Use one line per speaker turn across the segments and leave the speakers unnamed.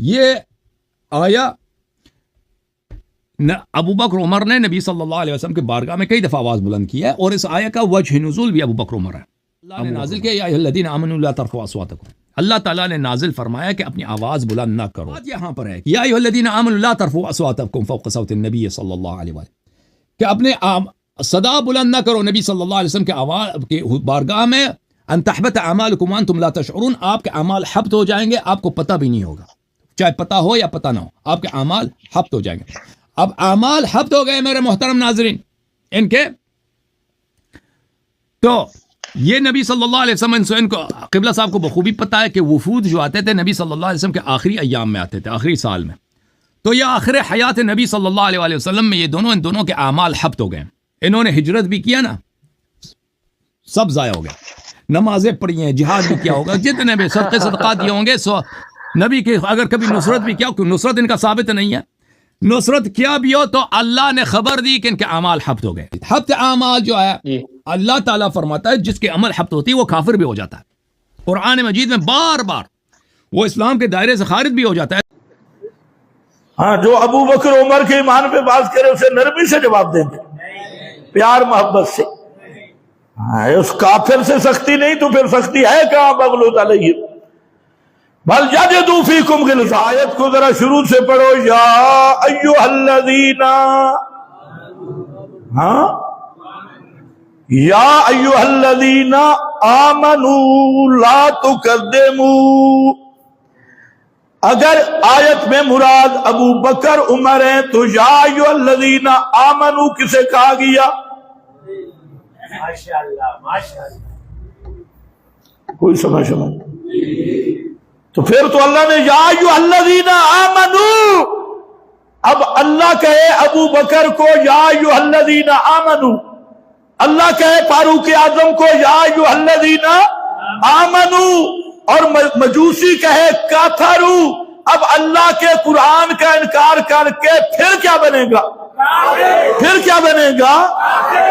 یہ آیا ابو بکر عمر نے نبی صلی اللہ علیہ وسلم کے بارگاہ میں کئی دفعہ آواز بلند کی ہے، اور اس آیہ کا وجہ نزول بھی ابو بکر عمر ہے۔ اللہ نے نازل کیا یا ایھا الذین آمنوا لا ترفعوا اصواتکم، اللہ تعالیٰ نے نازل فرمایا کہ اپنی آواز بلند نہ کرو۔ بات یہاں پر ہے یا ایھا الذین آمنوا لا ترفعوا اصواتکم فوق صوت النبی صلی اللہ علیہ وسلم، کہ اپنے صدا بلند نہ کرو نبی صلی اللہ علیہ وسلم کے آواز کے بارگاہ میں، ان تحبط اعمالکم وانتم لا تشعرون، آپ کے اعمال حبط ہو جائیں گے، آپ کو پتہ بھی نہیں ہوگا، چاہے پتہ ہو یا پتہ نہ ہو، آپ کے اعمال حبط ہو جائیں گے۔ اب اعمال حبط ہو گئے میرے محترم ناظرین ان کے، تو یہ نبی صلی اللہ علیہ وسلم ان کو قبلہ صاحب کو بخوبی پتہ ہے کہ وفود جو آتے تھے نبی صلی اللہ علیہ وسلم کے آخری ایام میں آتے تھے، آخری سال میں، تو یہ آخر حیات نبی صلی اللہ علیہ وسلم میں یہ دونوں ان دونوں کے اعمال حبط ہو گئے، انہوں نے ہجرت بھی کیا نا، سب ضائع ہو گئے، نمازیں پڑھی ہیں، جہاد بھی کیا ہوگا، جتنے بھی صدقے صدقات دیے ہوں گے، سو نبی کے اگر کبھی نصرت بھی کیا، نصرت ان کا ثابت نہیں ہے، نصرت کیا بھی ہو تو اللہ نے خبر دی کہ ان کے اعمال حبط ہو گئے۔ حبط اعمال جو ہے اللہ تعالیٰ فرماتا ہے جس کے عمل حبط ہوتی ہے وہ کافر بھی ہو جاتا ہے، قرآن مجید میں بار بار وہ اسلام کے دائرے سے خارج بھی ہو جاتا ہے۔
ہاں، جو ابو بکر عمر کے ایمان پہ بات کرے اسے نرمی سے جواب دیں گے، پیار محبت سے۔ ہاں، اس کافر سے سختی نہیں تو پھر سختی ہے کہاں مغلوظ علیہ، بل یجدوا فیکم غلظہ۔ آیت کو ذرا شروع سے پڑھو، یا ایھا الذین، ہاں، یا ایھا الذین آمنوا لا تقدموا۔ اگر آیت میں مراد ابو بکر عمر ہیں تو یا ایھا الذین آمنوا کسے کہا گیا؟ ماشاءاللہ ماشاءاللہ، کوئی سمجھ تو پھر تو اللہ نے یا ایھا الذین آمنوا، اب اللہ کہے ابو بکر کو یا ایھا الذین آمنوا، اللہ کہے فاروق اعظم کو یا ایھا الذین آمنوا، اور مجوسی کہے کافروا۔ اب اللہ کے قرآن کا انکار کر کے پھر کیا بنے گا؟ پھر کیا بنے گا؟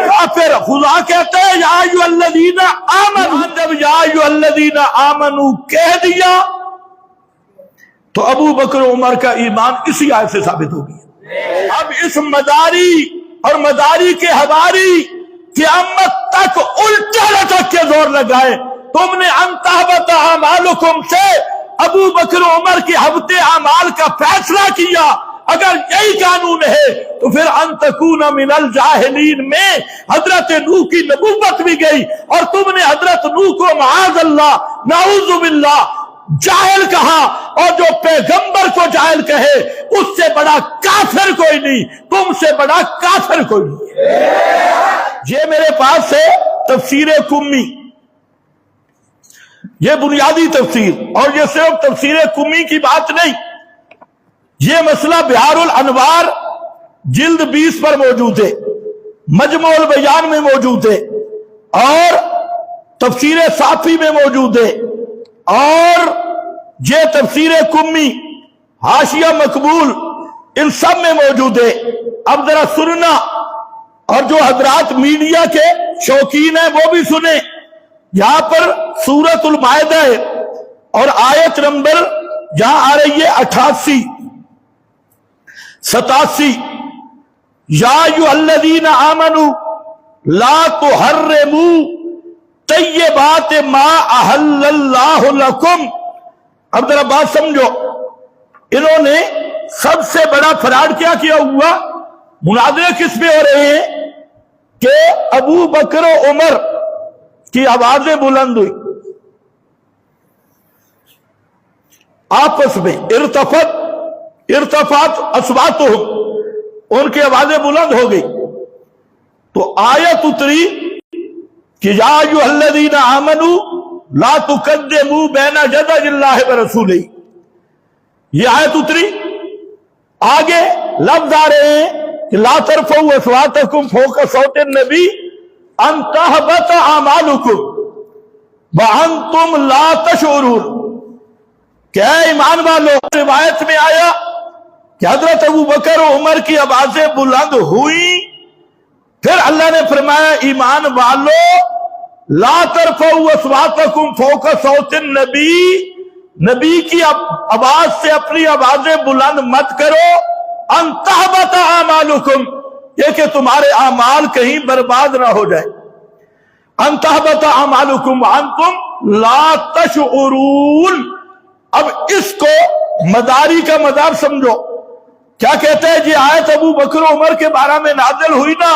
کافر۔ خدا کہتے ہیں یا ایھا الذین آمنوا، جب یا ایھا الذین آمنوا کہہ دیا تو ابو بکر عمر کا ایمان اسی آیت سے ثابت ہو گیا۔ اب اس مداری اور مداری کے حواری قیامت تک الٹا لٹک کے زور لگائے، تم نے ان تحبط اعمالکم سے ابو بکر عمر کے حبط اعمال کا فیصلہ کیا۔ اگر یہی قانون ہے تو پھر ان تکون من الجاہلین میں حضرت نوح کی نبوت بھی گئی، اور تم نے حضرت نوح کو معاذ اللہ نعوذ باللہ جاہل کہا، اور جو پیغمبر کو جاہل کہے اس سے بڑا کافر کوئی نہیں، تم سے بڑا کافر کوئی نہیں۔ یہ میرے پاس ہے تفسیر کمی، یہ بنیادی تفسیر، اور یہ صرف تفسیر کمی کی بات نہیں، یہ مسئلہ بہار الانوار جلد 20 پر موجود ہے، مجموع البیان میں موجود ہے، اور تفسیر صافی میں موجود ہے، اور یہ تفسیر کمی حاشیہ مقبول ان سب میں موجود ہے۔ اب ذرا سننا، اور جو حضرات میڈیا کے شوقین ہیں وہ بھی سنیں۔ یہاں پر سورۃ المائدہ ہے، اور آیت نمبر جہاں آ رہی ہے 88 87، یا ایھا الذین آمنوا لا تحرموا طیبات ما احل اللہ لکم۔ اب ذرا بات سمجھو، انہوں نے سب سے بڑا فراڈ کیا کیا ہوا؟ مناظرے کس پہ ہو رہے ہیں کہ ابو بکر و عمر کی آوازیں بلند ہوئی، آپس میں ارتفعت اصواتہم، ان کی آوازیں بلند ہو گئی، تو آیت اتری کہ یا ایھا الذین آمنوا لا تقدموا بین یدی اللہ ورسولہ، یہ آیت اتری۔ آگے لفظ آ رہے ہیں کہ لا ترفعوا اصواتکم فوق صوت النبی ان تحبط اعمالکم وانتم لا تشعرون، کہ اے ایمان والو، روایت میں آیا کہ حضرت ابو بکر و عمر کی آوازیں بلند ہوئی، پھر اللہ نے فرمایا ایمان والو لا ترفعوا اصواتکم فوق صوت النبی نبی کی آواز سے اپنی آوازیں بلند مت کرو، ان تحبط اعمالکم، یہ کہ تمہارے اعمال کہیں برباد نہ ہو جائے، ان تحبط اعمالکم وانتم لا تشعرون۔ اب اس کو مداری کا مدار سمجھو، کیا کہتے ہیں جی آیت ابو بکر عمر کے بارے میں نازل ہوئی نا،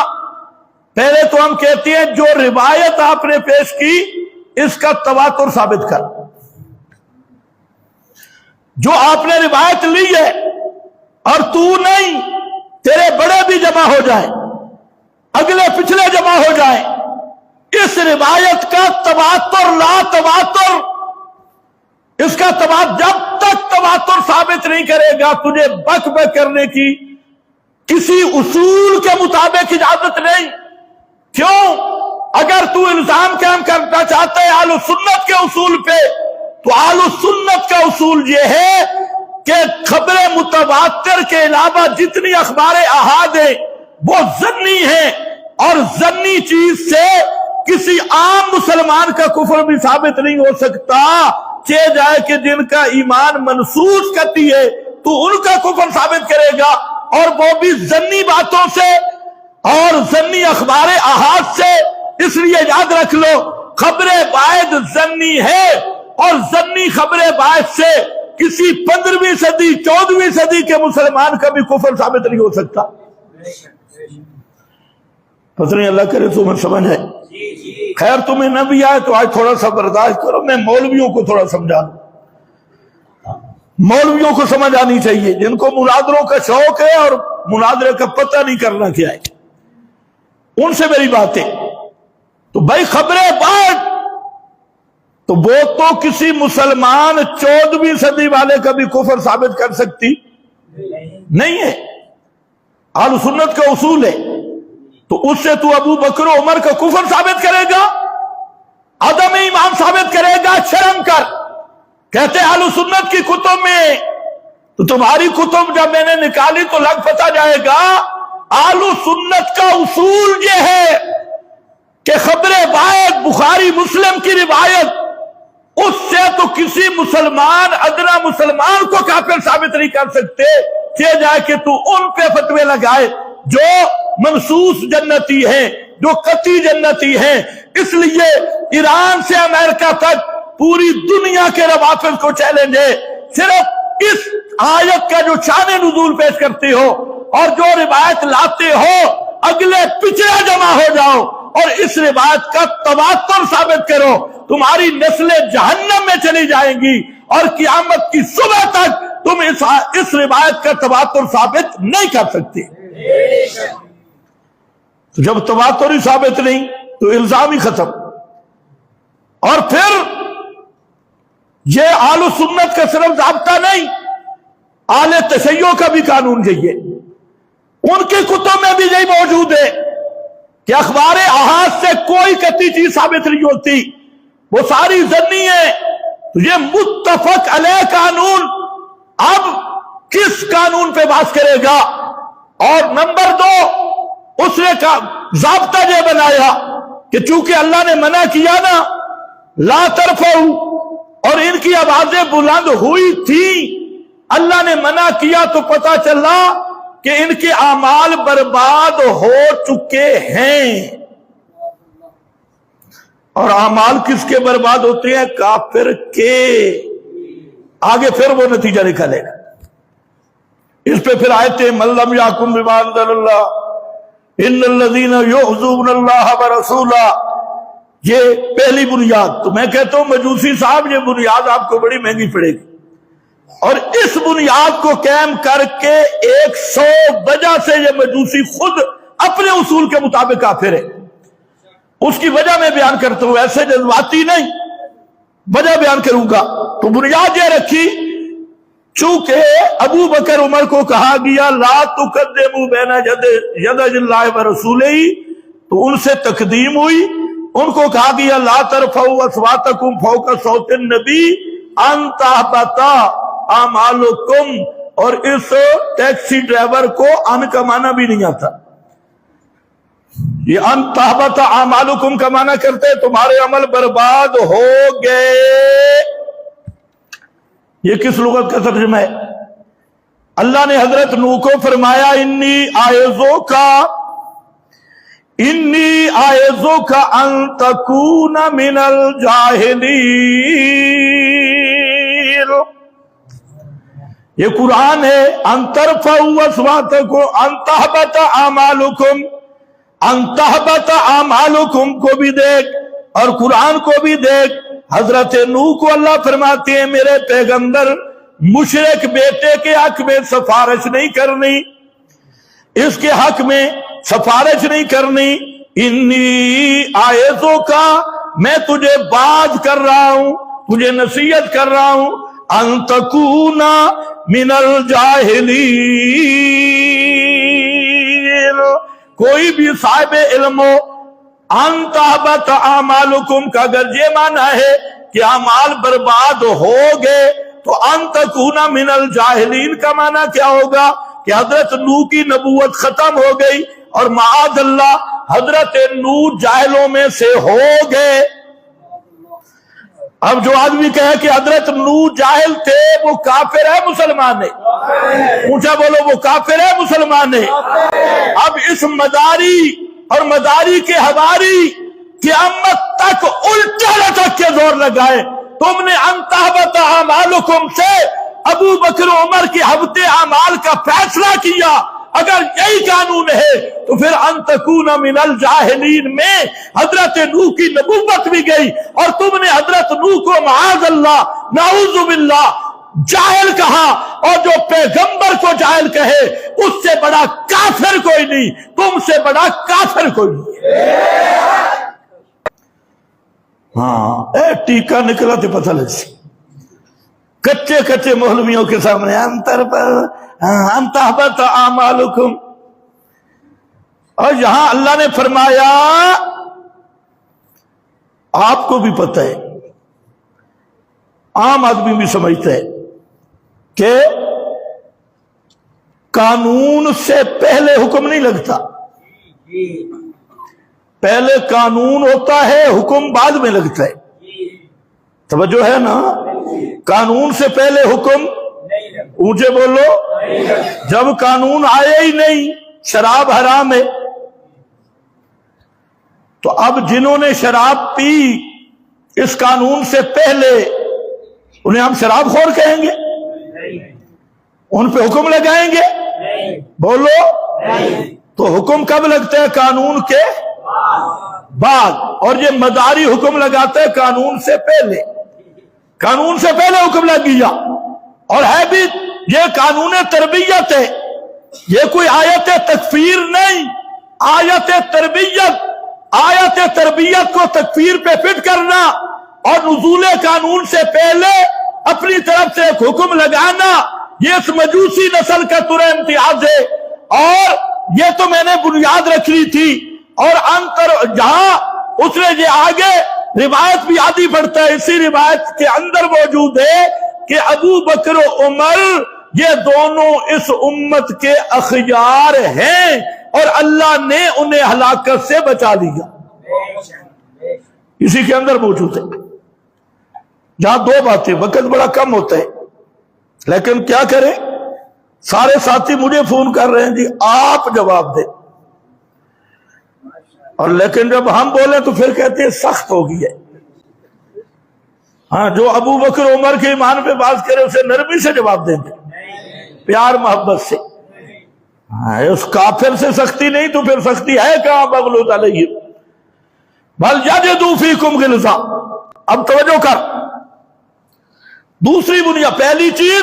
پہلے تو ہم کہتے ہیں جو روایت آپ نے پیش کی اس کا تواتر ثابت کر، جو آپ نے روایت لی ہے اور تو نہیں، تیرے بڑے بھی جمع ہو جائیں، اگلے پچھلے جمع ہو جائیں، اس روایت کا تواتر لا تواتر، اس کا جب تک تواتر ثابت نہیں کرے گا تجھے بک بک کرنے کی کسی اصول کے مطابق اجازت نہیں۔ کیوں؟ اگر تو الزام قائم کرنا چاہتا ہے اہل سنت کے اصول پہ، تو اہل سنت کا اصول یہ ہے کہ خبر متواتر کے علاوہ جتنی اخبار احاد ہیں وہ ظنی ہیں، اور ظنی چیز سے کسی عام مسلمان کا کفر بھی ثابت نہیں ہو سکتا، چہ جائے کہ جن کا ایمان منسوخ کرتی ہے تو ان کا کفر ثابت کرے گا، اور وہ بھی ظنی باتوں سے اور ظنی اخبار احاد سے۔ اس لیے یاد رکھ لو، خبر باعث ظنی ہے، اور ظنی خبر باعث سے کسی 15ویں صدی 14ویں صدی کے مسلمان کا بھی کفر ثابت نہیں ہو سکتا۔ پتہ نہیں اللہ کرے تمہیں سمجھ ہے، خیر تمہیں نہ بھی آئے تو آج تھوڑا سا برداشت کرو، میں مولویوں کو تھوڑا سمجھا دوں، مولویوں کو سمجھ آنی چاہیے جن کو مناظروں کا شوق ہے اور مناظرے کا پتہ نہیں کرنا کیا ہے، ان سے میری بات ہے۔ تو بھائی خبریں بات تو وہ تو کسی مسلمان 14ویں صدی والے کا بھی کفر ثابت کر سکتی نہیں ہے، اہل سنت کا اصول ہے۔ تو اس سے تو ابو بکر و عمر کا کفر ثابت کرے گا، عدم ایمان ثابت کرے گا، شرم کر۔ کہتے اہل سنت کی کتب میں، تو تمہاری کتب جب میں نے نکالی تو لگ پتا جائے گا، اہل سنت کا اصول یہ ہے کہ خبر باعث بخاری مسلم کی روایت، اس سے تو کسی مسلمان ادنا مسلمان کو کافر ثابت نہیں کر سکتے، چہ جائے کہ تو ان پہ فتوے لگائے جو منصوص جنتی ہیں، جو قطعی جنتی ہیں۔ اس لیے ایران سے امریکہ تک پوری دنیا کے روافض کو چیلنج ہے، صرف اس آیت کا جو شان نزول پیش کرتے ہو اور جو روایت لاتے ہو، اگلے پچھلے جمع ہو جاؤ اور اس روایت کا تواتر ثابت کرو، تمہاری نسلیں جہنم میں چلی جائیں گی، اور قیامت کی صبح تک تم اس روایت کا تواتر ثابت نہیں کر سکتے۔ تو جب تواتر ہی ثابت نہیں تو الزام ہی ختم۔ اور پھر یہ اہل سنت کا صرف ضابطہ نہیں، اہل تشیع کا بھی قانون یہی ہے، ان کی کتب میں بھی یہی موجود ہے کہ اخبار احاد سے کوئی قطعی چیز ثابت نہیں ہوتی، وہ ساری ظنی ہے۔ تو یہ متفق علیہ قانون اب کس قانون پہ بات کرے گا؟ اور نمبر 2، اس نے ضابطہ یہ بنایا کہ چونکہ اللہ نے منع کیا نا لا ترفعوا، اور ان کی آوازیں بلند ہوئی تھی، اللہ نے منع کیا تو پتا چلا کہ ان کے اعمال برباد ہو چکے ہیں۔ اور اعمال کس کے برباد ہوتے ہیں؟ کافر کے۔ آگے پھر وہ نتیجہ نکلے گا۔ اس پہ پھر آیتیں من لم یحکم بما انزل اللہ ان الذین یؤذون اللہ ورسولہ، یہ پہلی بنیاد۔ تو میں کہتا ہوں مجوسی صاحب یہ بنیاد آپ کو بڑی مہنگی پڑے گی، اور اس بنیاد کو قائم کر کے 100 وجہ سے یہ مجوسی خود اپنے اصول کے مطابق کافر ہے۔ اس کی وجہ میں بیان کرتا ہوں، ایسے جذباتی نہیں، وجہ بیان کروں گا۔ تو بنیاد یہ رکھی، چونکہ ابو بکر عمر کو کہا گیا لا تقدموا بین یدی اللہ ورسولہ، تو ان سے تقدیم ہوئی۔ ان کو کہا گیا لا ترفعوا اصواتکم فوق صوت النبی ان تحبط اعمالکم، اور اس ٹیکسی ڈرائیور کو ان کا معنی بھی نہیں آتا، یہ ان تحبط اعمالکم کا معنی کرتے تمہارے عمل برباد ہو گئے۔ یہ کس لغت کا ترجمہ ہے؟ اللہ نے حضرت نوح کو فرمایا انی آئذک ان تکون من الجاہلین. یہ قرآن ہے. ان ترفعوا اصواتکم ان تحبط اعمالکم، ان تحبط اعمالکم کو بھی دیکھ اور قرآن کو بھی دیکھ. حضرت نوح کو اللہ فرماتے ہیں میرے پیغمبر مشرک بیٹے کے حق میں سفارش نہیں کرنی، اس کے حق میں سفارش نہیں کرنی. انی آئذک، میں تجھے باز کر رہا ہوں، تجھے نصیحت کر رہا ہوں، ان تکون من الجاہلین. کوئی بھی صاحب علم ہو، ان تحبط اعمالکم کا اگر یہ معنی ہے کہ اعمال برباد ہو گئے تو ان تکون من الجاہلین کا معنی کیا ہوگا کہ حضرت نوح کی نبوت ختم ہو گئی اور معاذ اللہ حضرت نوح جاہلوں میں سے ہو گئے. اب جو آدمی کہے کہ حضرت نوح جاہل تھے وہ کافر ہے مسلمان ہے؟ اونچا بولو، وہ کافر ہے مسلمان ہے؟ اب اس مداری اور مداری کے حواری قیامت تک الٹا لٹک کے زور لگائے. تم نے ان تحبط اعمالکم سے ابو بکر عمر کے حبط اعمال کا فیصلہ کیا. اگر یہی قانون ہے تو پھر ان تکون من الجاہلین میں حضرت نوح کی نبوت بھی گئی اور تم نے حضرت نوح کو معاذ اللہ نعوذ باللہ جاہل کہا. اور جو پیغمبر کو جاہل کہے اس سے بڑا کافر کوئی نہیں، تم سے بڑا کافر کوئی نہیں. ہاں ٹیکا نکلا تو پتہ لگ سی کچے کچے مولویوں کے سامنے ان تحبط اعمالکم. اور یہاں اللہ نے فرمایا آپ کو بھی پتہ ہے، عام آدمی بھی سمجھتا ہے کہ قانون سے پہلے حکم نہیں لگتا، پہلے قانون ہوتا ہے حکم بعد میں لگتا ہے. توجہ ہے نا؟ قانون سے پہلے حکم، اونچے بولو، جب قانون آئے ہی نہیں شراب حرام ہے تو اب جنہوں نے شراب پی اس قانون سے پہلے انہیں ہم شراب خور کہیں گے؟ ان پہ حکم لگائیں گے؟ بولو. تو حکم کب لگتا ہے؟ قانون کے بعد. اور یہ مداری حکم لگاتے ہیں قانون سے پہلے. قانون سے پہلے حکم لگ گیا اور ہے بھی یہ قانون تربیت ہے، یہ کوئی آیت تکفیر نہیں. آیت تربیت کو تکفیر پہ فٹ کرنا اور نزول قانون سے پہلے اپنی طرف سے ایک حکم لگانا یہ اس مجوسی نسل کا ترا امتیاز ہے. اور یہ تو میں نے بنیاد رکھ لی تھی. اور انتر جہاں اس نے یہ آگے روایت بھی آدھی پڑتا ہے، اسی روایت کے اندر موجود ہے کہ ابو بکر و عمر یہ دونوں اس امت کے اخیار ہیں اور اللہ نے انہیں ہلاکت سے بچا لیا. اسی کے اندر موجود ہے. جہاں دو باتیں، وقت بڑا کم ہوتا ہے لیکن کیا کریں، سارے ساتھی مجھے فون کر رہے ہیں جی آپ جواب دیں، اور لیکن جب ہم بولیں تو پھر کہتے ہیں سخت ہو گئی ہے. ہاں جو ابو بکر عمر کے ایمان پہ بات کرے اسے نرمی سے جواب دیں گے، پیار محبت سے. اس کافر سے سختی نہیں تو پھر سختی ہے کہاں؟ مغلوظ علیہ بل یجدوا فیکم غلظہ. اب توجہ کر، دوسری بنیاد، پہلی چیز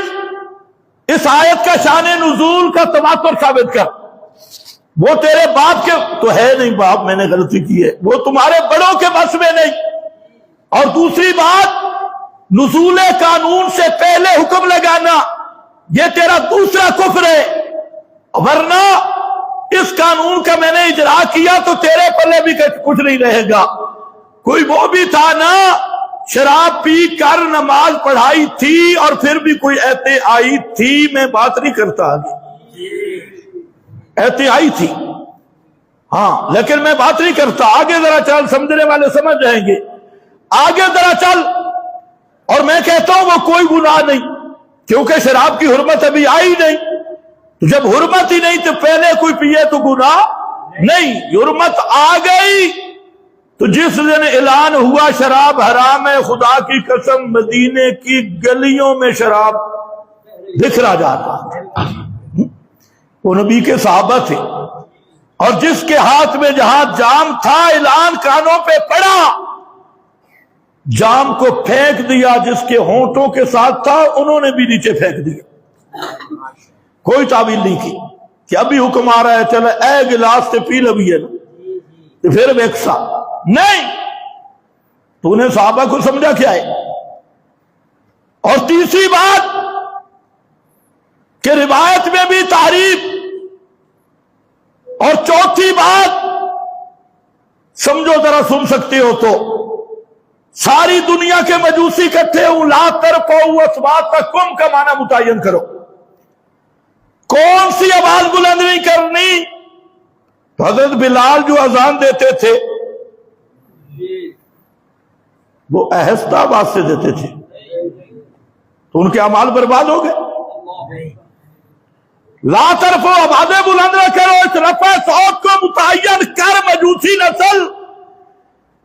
اس آیت کا شان نزول کا تواتر ثابت کر. وہ تیرے باپ کے تو ہے نہیں، باپ میں نے غلطی کی ہے، وہ تمہارے بڑوں کے بس میں نہیں. اور دوسری بات، نزول قانون سے پہلے حکم لگانا یہ تیرا دوسرا کفر ہے. ورنہ اس قانون کا میں نے اجرا کیا تو تیرے پلے بھی کچھ نہیں رہے گا. کوئی وہ بھی تھا نا شراب پی کر نماز پڑھائی تھی اور پھر بھی کوئی ایتے آئی تھی، میں بات نہیں کرتا آگے، ایتے آئی تھی ہاں لیکن میں بات نہیں کرتا. آگے ذرا چل، سمجھنے والے سمجھ جائیں گے. آگے ذرا چل، اور میں کہتا ہوں وہ کوئی گناہ نہیں. کیونکہ شراب کی حرمت ابھی آئی نہیں. تو جب حرمت ہی نہیں تو پہلے کوئی پیے تو گناہ نہیں. حرمت آ گئی تو جس دن اعلان ہوا شراب حرام ہے، خدا کی قسم مدینے کی گلیوں میں شراب بکھرا جاتا. وہ نبی کے صحابہ تھے، اور جس کے ہاتھ میں جہاں جام تھا اعلان کانوں پہ پڑا، جام کو پھینک دیا. جس کے ہونٹوں کے ساتھ تھا انہوں نے بھی نیچے پھینک دیا. کوئی تعویل نہیں کی کہ ابھی حکم آ رہا ہے چلے اے گلاس سے پی لو ہے نا تو پھر ویکسا نہیں. تو انہیں صحابہ کو سمجھا کیا ہے. اور تیسری بات کہ روایت میں بھی تعریف. اور چوتھی بات سمجھو ذرا، سن سکتے ہو تو، ساری دنیا کے مجوسی اکٹھے ہوں، لا ترفعوا اصواتکم کا معنی متعین کرو. کون سی آواز بلند نہیں کرنی؟ تو حضرت بلال جو اذان دیتے تھے وہ آہستہ آواز سے دیتے تھے، تو ان کے اعمال برباد ہو گئے. لا ترفعوا، آوازیں بلند نہ کرو، اس رفع صوت کو متعین کر مجوسی نسل.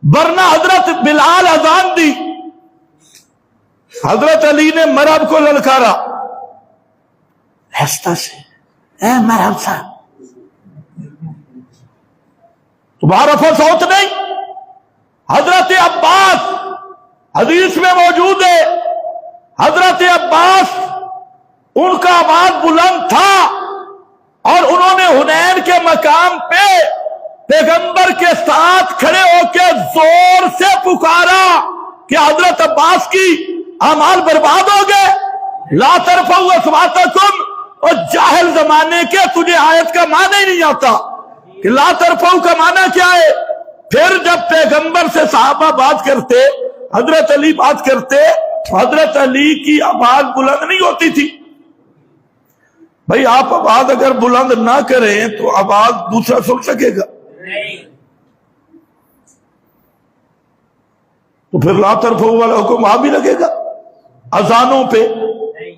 ورنہ حضرت بلال اذان دی، حضرت علی نے مرحب کو للکارا آہستہ سے، اے مرحب صاحب. تمہارا رفع صوت نہیں. حضرت عباس حدیث میں موجود ہے، حضرت عباس ان کا آواز بلند تھا، اور انہوں نے حنین کے مقام پہ پیغمبر کے ساتھ کھڑے ہو کے زور سے پکارا کہ حضرت عباس کی اعمال برباد ہو گئے. لا ترفعوا اصواتکم، اور جاہل زمانے کے تجھے آیت کا معنی ہی نہیں آتا کہ لا ترفعوا کا معنی کیا ہے. پھر جب پیغمبر سے صحابہ بات کرتے، حضرت علی بات کرتے، حضرت علی کی آواز بلند نہیں ہوتی تھی. بھائی آپ آواز اگر بلند نہ کریں تو آواز دوسرا سن سکے گا؟ تو پھر لا ترفعوا والا حکم آ بھی لگے گا اذانوں پہ.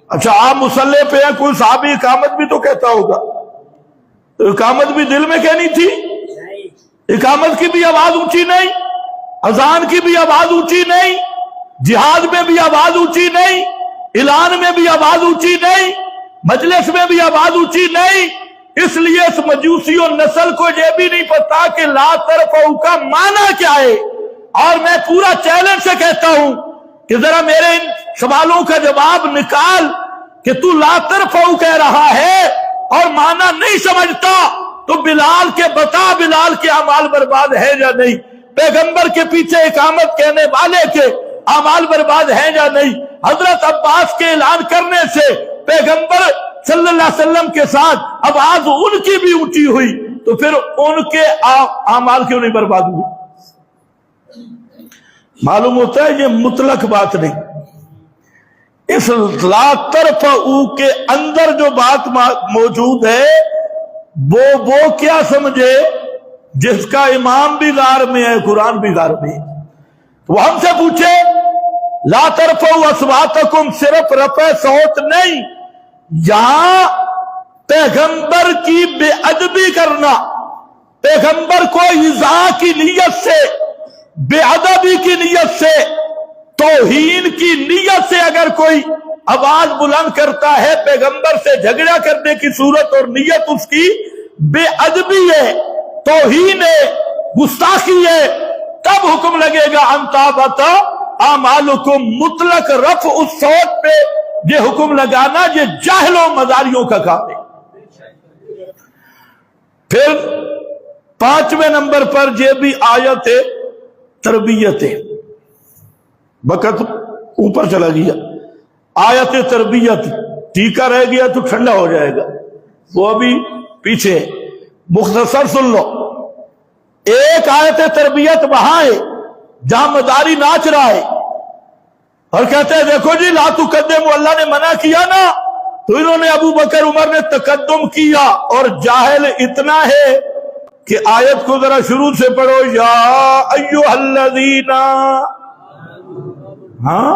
اچھا آپ مصلی پہ ہیں، کوئی صحابی اقامت بھی تو کہتا ہوگا، تو اقامت بھی دل میں کہنی تھی. اقامت کی بھی آواز اونچی نہیں، اذان کی بھی آواز اونچی نہیں، جہاد میں بھی آواز اونچی نہیں، اعلان میں بھی آواز اونچی نہیں، مجلس میں بھی آواز اونچی نہیں. اس لیے اس مجوسی اور نسل کو یہ بھی نہیں پتا کہ لا ترفعوا کا معنی کیا ہے. اور میں پورا چیلنج سے کہتا ہوں کہ ذرا میرے ان سوالوں کا جواب نکال کہ تو لا ترفعوا کہہ رہا ہے اور معنی نہیں سمجھتا، تو بلال کے بتا، بلال کے اعمال برباد ہے یا نہیں؟ پیغمبر کے پیچھے اقامت کہنے والے کے اعمال برباد ہیں یا نہیں؟ حضرت عباس کے اعلان کرنے سے پیغمبر صلی اللہ علیہ وسلم کے ساتھ آواز ان کی بھی اونچی ہوئی، تو پھر ان کے اعمال کیوں نہیں برباد ہوئی؟ معلوم ہوتا ہے یہ مطلق بات نہیں. اس لا ترفعوا کے اندر جو بات موجود ہے وہ کیا سمجھے جس کا امام بھی غار میں ہے، قرآن بھی غار میں ہے. وہ ہم سے پوچھے لا ترفعوا اصواتکم صرف رفع صوت نہیں، یہاں پیغمبر کی بے ادبی کرنا، پیغمبر کو ایذاء کی نیت سے، بے ادبی کی نیت سے، توہین کی نیت سے اگر کوئی آواز بلند کرتا ہے پیغمبر سے جھگڑا کرنے کی صورت، اور نیت اس کی بے ادبی ہے، توہین ہے، گستاخی ہے، تب حکم لگے گا ان تابت اعمالکم. مطلق رفع الصوت پہ یہ حکم لگانا یہ جاہلوں مزاریوں کا کام ہے. پھر 5ویں نمبر پر یہ بھی آیت تربیت ہے. وقت اوپر چلا گیا. آیت تربیت ٹیکا رہ گیا تو ٹھنڈا ہو جائے گا، وہ ابھی پیچھے مختصر سن لو. ایک آیت تربیت وہاں ہے جہاں مداری ناچ رہا ہے اور کہتے ہیں دیکھو جی لا تقدموا، اللہ نے منع کیا نا، تو انہوں نے ابو بکر عمر نے تقدم کیا. اور جاہل اتنا ہے کہ آیت کو ذرا شروع سے پڑھو، یا ایھا الذین، ہاں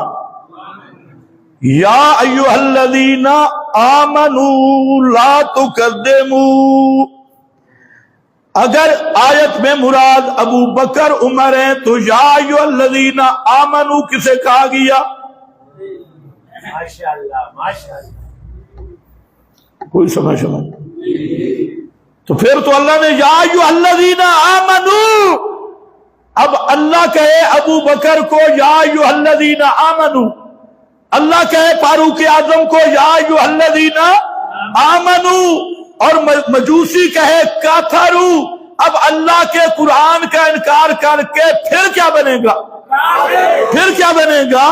یا ایھا الذین آمنوا لا تقدموا، اگر آیت میں مراد ابو بکر عمر ہیں تو یا ایھا الذین آمنوا کسے کہا گیا؟
ماشاءاللہ ماشاءاللہ،
کوئی سمجھ؟ تو پھر تو اللہ نے یا ایھا الذین آمنوا، اب اللہ کہے ابو بکر کو یا ایھا الذین آمنوا، اللہ کہے فاروق اعظم کو یا ایھا الذین آمنوا، اور مجوسی کہے کافروا، اب اللہ کے قرآن کا انکار کر کے پھر کیا بنے گا؟ پھر کیا بنے گا؟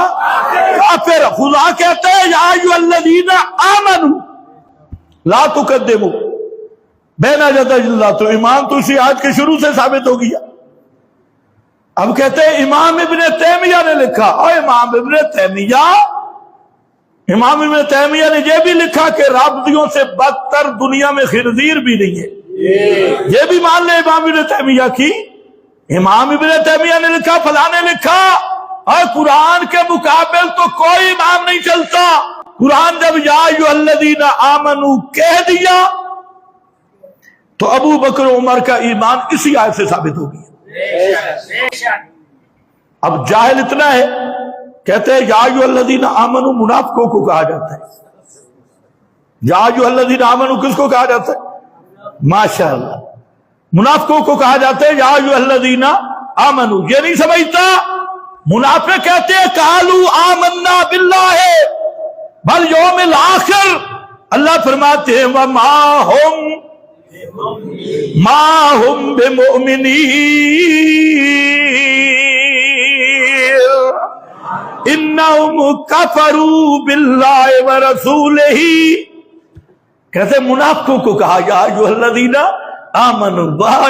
کافر۔ خدا کہتے ہیں یا ایھا الذین آمنوا لا تقدموا بین یدی اللہ، تو ایمان تو اسی آیت کے شروع سے ثابت ہو گیا۔ اب کہتے ہیں امام ابن تیمیہ نے لکھا، اور امام ابن تیمیہ نے یہ بھی لکھا کہ رافضیوں سے بدتر دنیا میں خنزیر بھی نہیں ہے، یہ بھی مان لیں امام ابن تیمیہ کی۔ امام ابن تیمیہ نے لکھا، فلاں نے لکھا، اور قرآن کے مقابل تو کوئی امام نہیں چلتا۔ قرآن جب یا ایھا الذین آمنوا کہہ دیا تو ابو بکر عمر کا ایمان اسی آیت سے ثابت ہو گیا۔ اب جاہل اتنا ہے، کہتے ہیں یا ایھا الذین آمنوا منافقوں کو کہا جاتا ہے۔ یا ایھا الذین آمنوا کس کو کہا جاتا ہے؟ ماشاءاللہ، منافقوں کو کہا جاتا ہے یا ایھا الذین آمنوا۔ یہ نہیں سمجھتا، منافق کہتے ہیں قالوا آمنا باللہ والیوم الآخر، اللہ فرماتے ہیں وما ہم بمؤمنین انہم کفروا باللہ ورسولہ، کہتے ہیں منافقوں کو کہا یا ایھا الذین آمنوا۔ واہ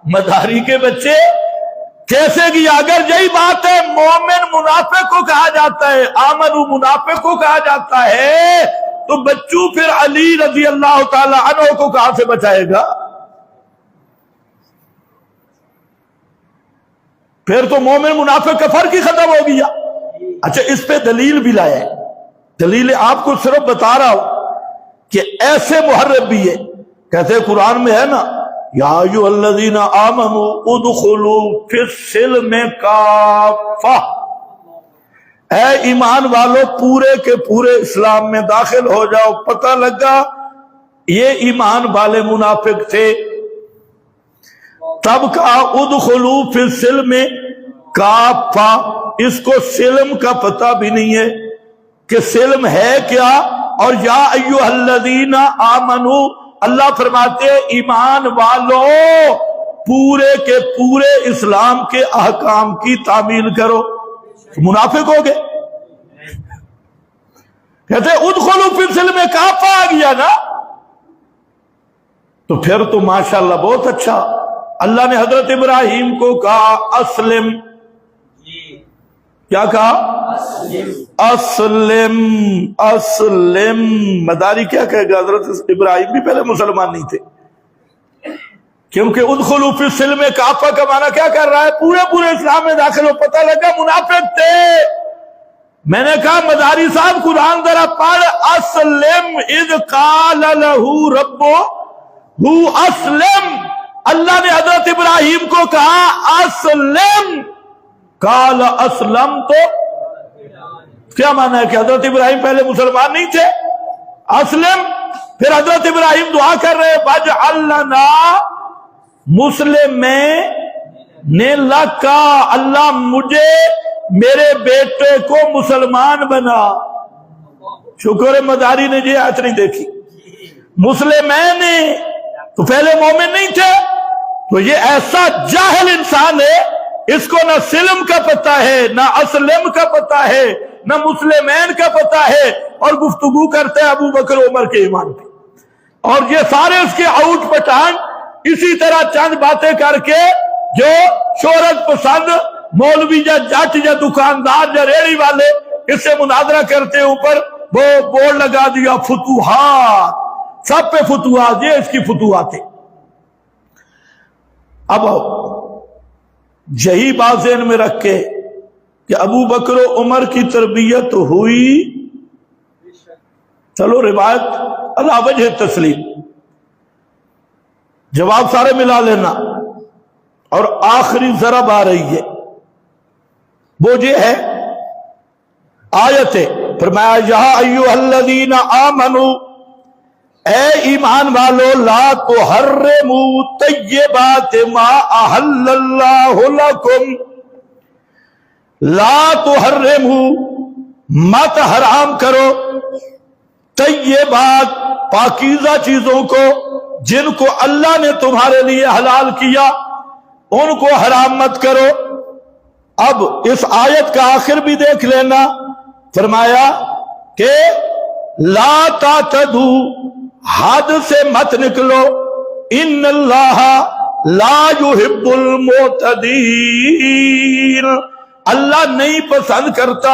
مداری کے بچے کیسے گیا؟ اگر یہی بات ہے مومن منافق کو کہا جاتا ہے، آمنو منافق کو کہا جاتا ہے، تو بچوں پھر علی رضی اللہ تعالی عنہ کو کہاں سے بچائے گا؟ پھر تو مومن منافق کا فرق ہی ختم ہو گیا۔ اچھا، اس پہ دلیل بھی لایا ہے، دلیل آپ کو صرف بتا رہا ہوں کہ ایسے محرف بھی ہے، کہتے ہیں قرآن میں ہے نا یا ایھا الذین آمنوا ادخلوا فی السلم کافہ، اے ایمان والو پورے کے پورے اسلام میں داخل ہو جاؤ۔ پتہ لگا یہ ایمان والے منافق تھے، تب کہا ادخلوا فی السلم کافہ۔ اس کو سلم کا پتہ بھی نہیں ہے کہ سلم ہے کیا، اور یا ایھا الذین آمنوا اللہ فرماتے ہیں ایمان والو پورے کے پورے اسلام کے احکام کی تعمیل کرو۔ منافق ہو گئے، کہتے ہیں ادخلوا فی السلم کافہ آ گیا نا، تو پھر تو ماشاءاللہ بہت اچھا۔ اللہ نے حضرت ابراہیم کو کہا اسلم، کیا کہا؟ اسلم اسلم۔ مداری کیا کہے گا؟ حضرت ابراہیم بھی پہلے مسلمان نہیں تھے، کیونکہ ادخلوا فی السلم کافہ کا معنی کیا کر رہا ہے؟ پورے پورے اسلام میں داخل ہو۔ پتہ لگا منافق تھے۔ میں نے کہا مداری صاحب قرآن ذرا پڑھ، اسلم اذ قال لہ ربہ اسلم۔ اللہ نے حضرت ابراہیم کو کہا اسلم، قال اسلم، تو کیا معنی ہے کہ حضرت ابراہیم پہلے مسلمان نہیں تھے؟ اسلم۔ پھر حضرت ابراہیم دعا کر رہے وَاجْعَلْ لَنَا مُسْلِمَيْنِ لَكَ، اللہ مجھے میرے بیٹے کو مسلمان بنا۔ شکر ہے مداری نے یہ آیت نہیں دیکھی، مسلمین تو پہلے مومن نہیں تھے۔ تو یہ ایسا جاہل انسان ہے، اس کو نہ سلم کا پتہ ہے، نہ اسلم کا پتہ ہے، نہ مسلمین کا پتہ ہے، اور گفتگو کرتے ہیں ابو بکر عمر کے ایمان پہ۔ اور یہ سارے اس کے آؤٹ پٹھان اسی طرح چند باتیں کر کے جو شہرت پسند مولوی یا جٹ یا دکاندار یا ریڑی والے اس سے مناظرہ کرتے ہیں، اوپر وہ بورڈ لگا دیا فتوحات، سب پہ فتوحات، یہ اس کی فتوحات ہے۔ اب یہی بات ذہن میں رکھ کے کہ ابو بکر و عمر کی تربیت ہوئی؟ چلو روایت علی وجہ تسلیم، جواب سارے ملا لینا، اور آخری ضرب آ رہی ہے، وہ یہ ہے آیت ہے، فرمایا یا ایھا الذین آمنوا، اے ایمان والو، لا تحرموا طیبات ما احل اللہ لکم، لا تحرموا، مت حرام کرو، طیبات، پاکیزہ چیزوں کو، جن کو اللہ نے تمہارے لیے حلال کیا، ان کو حرام مت کرو۔ اب اس آیت کا آخر بھی دیکھ لینا، فرمایا کہ لا تعتدوا، حد سے مت نکلو، ان اللہ لا يحب المعتدین، اللہ نہیں پسند کرتا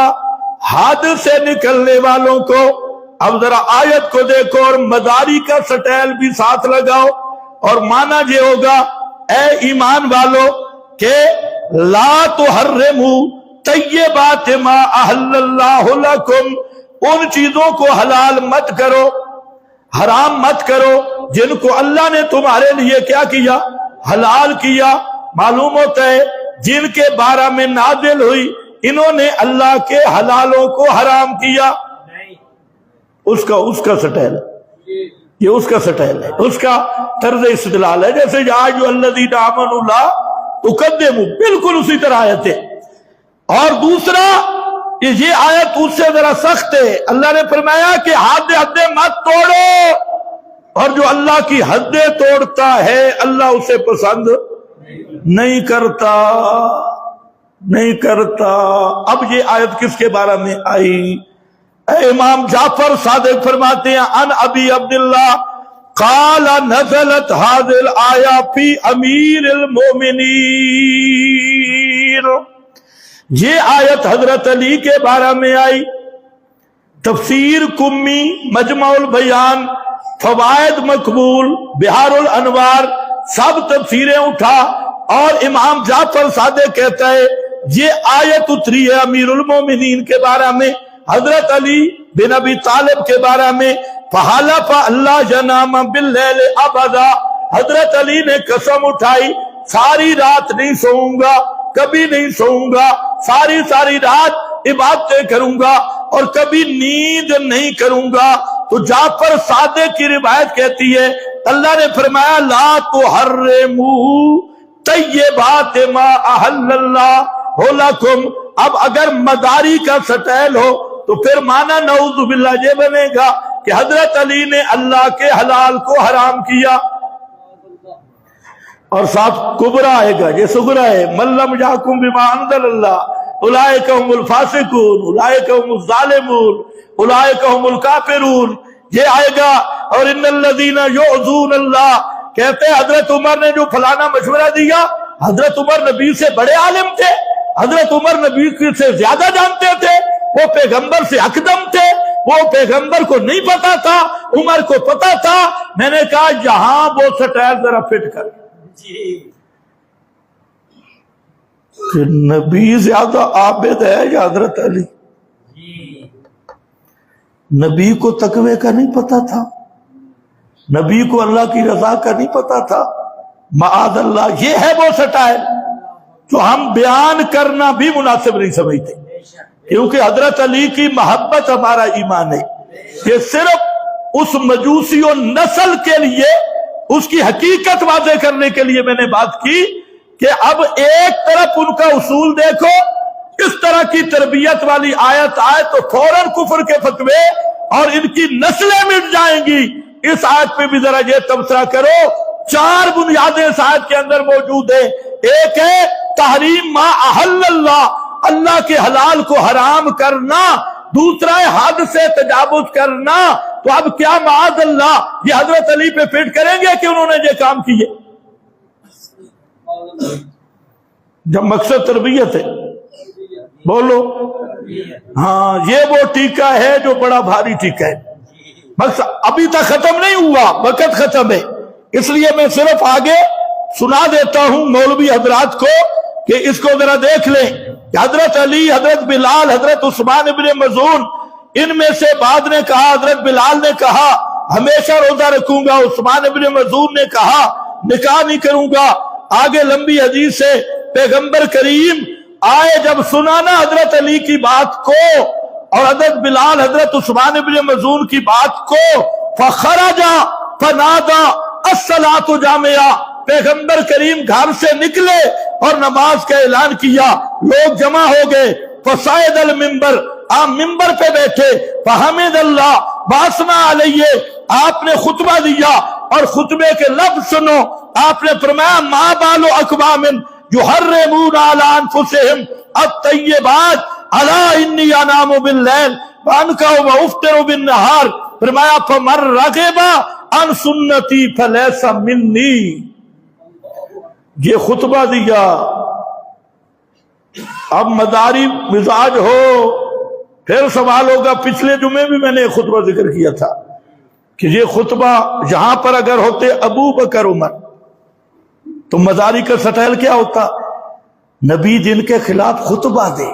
حد سے نکلنے والوں کو۔ اب ذرا آیت کو دیکھو اور مداری کا سٹیل بھی ساتھ لگاؤ، اور معنی یہ ہوگا اے ایمان والو کہ لا تحرموا طیبات ما احل اللہ لکم، ان چیزوں کو حلال مت کرو، حرام مت کرو جن کو اللہ نے تمہارے لیے کیا کیا؟ حلال کیا۔ معلوم ہوتا ہے جن کے بارے میں نازل ہوئی انہوں نے اللہ کے حلالوں کو حرام کیا، اس کا سٹیل، یہ اس کا سٹیل ہے، اس کا طرز استدلال ہے، جیسے یا ایھا الذین آمنوا لا تقدموا، بالکل اسی طرح آیت ہے۔ اور دوسرا یہ آیت اس سے ذرا سخت ہے، اللہ نے فرمایا کہ حدیں مت توڑو، اور جو اللہ کی حدیں توڑتا ہے اللہ اسے پسند نہیں کرتا، نہیں کرتا۔ اب یہ آیت کس کے بارے میں آئی؟ امام جعفر صادق فرماتے ہیں ان ابی عبداللہ قال نزلت هذه الآیہ فی امیر المومنین، یہ آیت حضرت علی کے بارے میں آئی۔ تفسیر کمی، مجمع البیان، فوائد مقبول، بہار الانوار، سب تفسیریں اٹھا، اور امام جعفر صادق کہتا ہے یہ آیت اتری ہے امیر المومنین کے بارے میں، حضرت علی بن ابی طالب کے بارے میں۔ فحلف اللہ ینام باللیل ابدا، حضرت علی نے قسم اٹھائی ساری رات نہیں سوؤں گا، کبھی نہیں سوؤں گا، ساری رات عبادتیں کروں گا اور کبھی نیند نہیں کروں گا۔ تو جعفر صادق کی روایت کہتی ہے اللہ نے فرمایا لا تحرموا طیبات ما احل اللہ لکم۔ اب اگر مداری کا سٹیل ہو تو پھر معنی نعوذ باللہ یہ بنے گا کہ حضرت علی نے اللہ کے حلال کو حرام کیا، اور ساتھ کبرا آئے گا، یہ صغرا ہے، من لم یحکم بما انزل اللہ اولئک هم الفاسقون اولئک هم الظالمون اولئک هم الکافرون، یہ آئے گا۔ اور ان الذین یؤذون اللہ، کہتے ہیں حضرت عمر نے جو فلانا مشورہ دیا، حضرت عمر نبی سے بڑے عالم تھے، حضرت عمر نبی سے زیادہ جانتے تھے، وہ پیغمبر سے اقدم تھے، وہ پیغمبر کو نہیں پتا تھا، عمر کو پتا تھا۔ میں نے کہا یہاں وہ سٹیل ذرا فٹ کر، کہ نبی زیادہ عابد ہے یا حضرت علی؟ نبی کو تقوی کا نہیں پتا تھا، نبی کو اللہ کی رضا کا نہیں پتا تھا، معاذ اللہ۔ یہ ہے وہ سٹائل جو ہم بیان کرنا بھی مناسب نہیں سمجھتے، کیونکہ حضرت علی کی محبت ہمارا ایمان ہے۔ یہ صرف اس مجوسی و نسل کے لیے، اس کی حقیقت واضح کرنے کے لیے میں نے بات کی کہ اب ایک طرف ان کا اصول دیکھو، اس طرح کی تربیت والی آیت آئے تو فوراً کفر کے فتوے اور ان کی نسلیں مٹ جائیں گی۔ اس آیت پہ بھی ذرا یہ تبصرہ کرو، 4 بنیادیں اس آیت کے اندر موجود ہیں۔ ایک ہے تحریم ما احل اللہ، اللہ کے حلال کو حرام کرنا، دوسرا ہے حد سے تجاوز کرنا۔ تو اب کیا معاذ اللہ یہ حضرت علی پہ فٹ کریں گے کہ انہوں نے یہ کام کیے؟ جب مقصد تربیت ہے، بولو ہاں، یہ وہ ٹیکہ ہے جو بڑا بھاری ٹیکہ ہے۔ مقصد ابھی تک ختم نہیں ہوا، وقت ختم ہے، اس لیے میں صرف آگے سنا دیتا ہوں مولوی حضرات کو کہ اس کو ذرا دیکھ لیں۔ کہ حضرت علی، حضرت بلال، حضرت عثمان ابن مظعون، ان میں سے بعد نے کہا، حضرت بلال نے کہا ہمیشہ روزہ رکھوں گا، عثمان ابن مظعون نے کہا نکاح نہیں کروں گا۔ آگے لمبی حدیث سے پیغمبر کریم آئے، جب سنا نا حضرت علی کی بات کو اور حضرت بلال، حضرت عثمان ابن مظعون کی بات کو، فخرج فنادى الصلاة جامعہ، پیغمبر کریم گھر سے نکلے اور نماز کا اعلان کیا، لوگ جمع ہو گئے، فصعد المنبر، آپ ممبر پہ بیٹھے، فحمد اللہ واسنا علیہ، آپ نے خطبہ دیا اور خطبے کے لفظ سنو، آپ نے فرمایا ما بال اقوام یحرمون علی انفسہم الطیبات الا انی انام باللیل وانکح وافطر بالنہار، فرمایا فمن رغب عن سنتی فلیس منی۔ یہ خطبہ دیا، اب مداری مزاج ہو، پھر سوال ہوگا، پچھلے جمعے بھی میں نے ایک خطبہ ذکر کیا تھا کہ یہ خطبہ یہاں پر اگر ہوتے ابو بکر عمر تو مداری کا سٹائل کیا ہوتا؟ نبی جن کے خلاف خطبہ دے،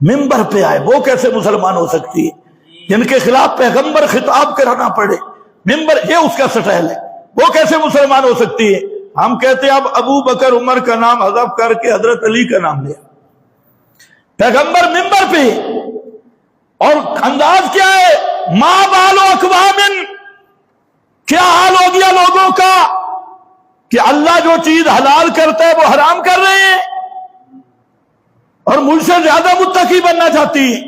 ممبر پہ آئے، وہ کیسے مسلمان ہو سکتی ہے؟ جن کے خلاف پیغمبر خطاب کرانا پڑے، ممبر، یہ اس کا سٹائل ہے، وہ کیسے مسلمان ہو سکتی ہے؟ ہم کہتے ہیں اب ابو بکر عمر کا نام حذف کر کے حضرت علی کا نام لیا، پیغمبر ممبر پہ، اور انداز کیا ہے؟ ما بال اقوام، کیا حال ہو گیا لوگوں کا کہ اللہ جو چیز حلال کرتا ہے وہ حرام کر رہے ہیں، اور مجھ سے زیادہ متقی بننا چاہتی ہیں۔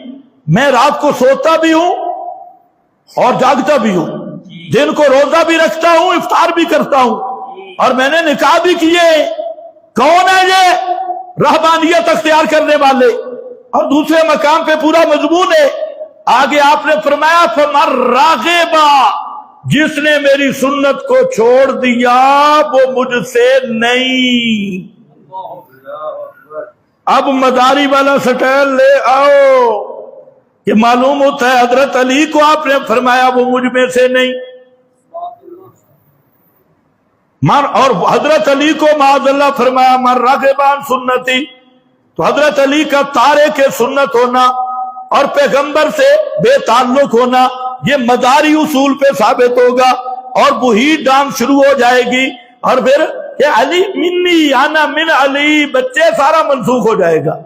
میں رات کو سوتا بھی ہوں اور جاگتا بھی ہوں، دن کو روزہ بھی رکھتا ہوں، افطار بھی کرتا ہوں، اور میں نے نکاح بھی کیے۔ کون ہے یہ رہبانیت اختیار کرنے والے؟ اور دوسرے مقام پہ پورا مضمون ہے، آگے آپ نے فرمایا فمن راغب، جس نے میری سنت کو چھوڑ دیا وہ مجھ سے نہیں۔ اب مداری والا سٹائل لے آؤ کہ معلوم ہوتا ہے حضرت علی کو آپ نے فرمایا وہ مجھ میں سے نہیں، اور حضرت علی کو معاذ اللہ فرمایا من راغب عن سنتی، تو حضرت علی کا تارک سنت ہونا اور پیغمبر سے بے تعلق ہونا یہ مداری اصول پہ ثابت ہوگا، اور وہی ڈانس شروع ہو جائے گی، اور پھر کہ علی منی انا من علی، بچے سارا منسوخ ہو جائے گا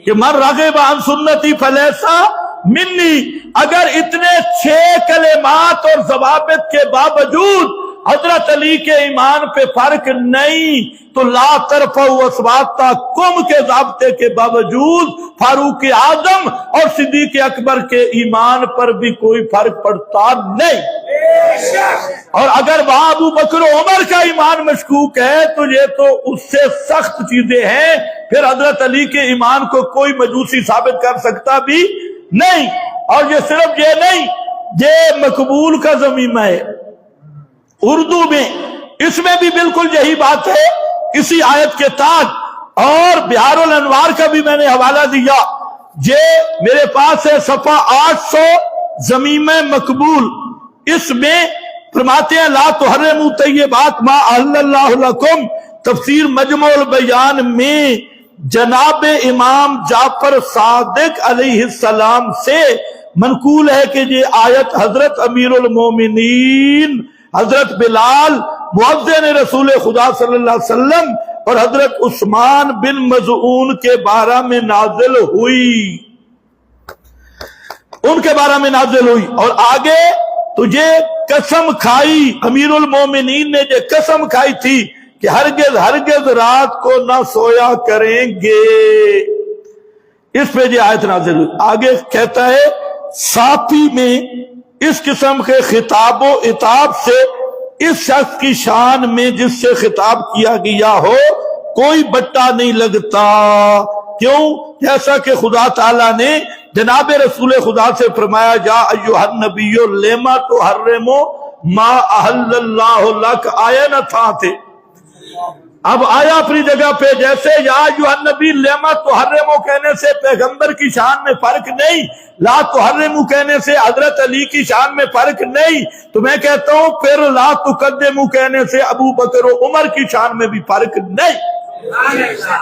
کہ من راغب عن سنتی فلیس منی۔ اگر اتنے 6 کلمات اور ضوابط کے باوجود حضرت علی کے ایمان پہ فرق نہیں، تو لا ترفعوا اصواتکم کے ضابطے کے باوجود فاروق اعظم اور صدیق اکبر کے ایمان پر بھی کوئی فرق پڑتا نہیں۔ اور اگر وہاں ابو بکر و عمر کا ایمان مشکوک ہے تو یہ تو اس سے سخت چیزیں ہیں، پھر حضرت علی کے ایمان کو کوئی مجوسی ثابت کر سکتا بھی نہیں۔ اور یہ صرف یہ نہیں، یہ مقبول کا ضمیمہ ہے اردو میں، اس میں بھی بالکل یہی بات ہے، اسی آیت کے تحت۔ اور بہار الانوار کا بھی میں نے حوالہ دیا، یہ میرے پاس ہے صفحہ 800 ضمیمہ مقبول، اس میں فرماتے ہیں لا تحرموا طیبات ما احل اللہ لکم، تفسیر مجمع البیان میں جناب امام جعفر صادق علیہ السلام سے منقول ہے کہ یہ آیت حضرت امیر المومنین حضرت بلال مؤذن رسول خدا صلی اللہ علیہ وسلم اور حضرت عثمان بن مظعون کے بارے میں نازل ہوئی، ان کے بارے میں نازل ہوئی۔ اور آگے تجھے قسم کھائی، امیر المومنین نے یہ قسم کھائی تھی کہ ہرگز ہرگز رات کو نہ سویا کریں گے، اس پہ یہ آیت نازل ہوئی۔ آگے کہتا ہے صافی میں اس قسم کے خطاب و عتاب سے اس شخص کی شان میں جس سے خطاب کیا گیا ہو کوئی بٹا نہیں لگتا، کیوں؟ جیسا کہ خدا تعالیٰ نے جناب رسول خدا سے فرمایا یا ایھا النبی لما تحرم ما احل اللہ لک، آیا نہ تھا تھے، اب آیا اپنی جگہ پہ، جیسے یا ایھا النبی لما تحرم کہنے سے پیغمبر کی شان میں فرق نہیں، لا تحرم کہنے سے حضرت علی کی شان میں فرق نہیں، تو میں کہتا ہوں پھر لا تقدم کہنے سے ابو بکر و عمر کی شان میں بھی فرق نہیں۔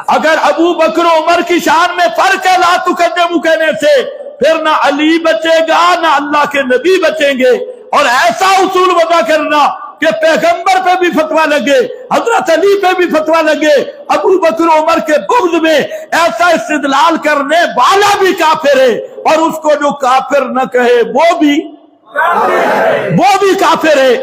اگر ابو بکر و عمر کی شان میں فرق ہے لا تقدموا کہنے سے، پھر نہ علی بچے گا نہ اللہ کے نبی بچیں گے۔ اور ایسا اصول وضع کرنا کہ پیغمبر پہ بھی فتویٰ لگے، حضرت علی پہ بھی فتویٰ لگے، ابو بکر و عمر کے بغض میں ایسا استدلال کرنے والا بھی کافر ہے، اور اس کو جو کافر نہ کہے وہ بھی کافر ہے۔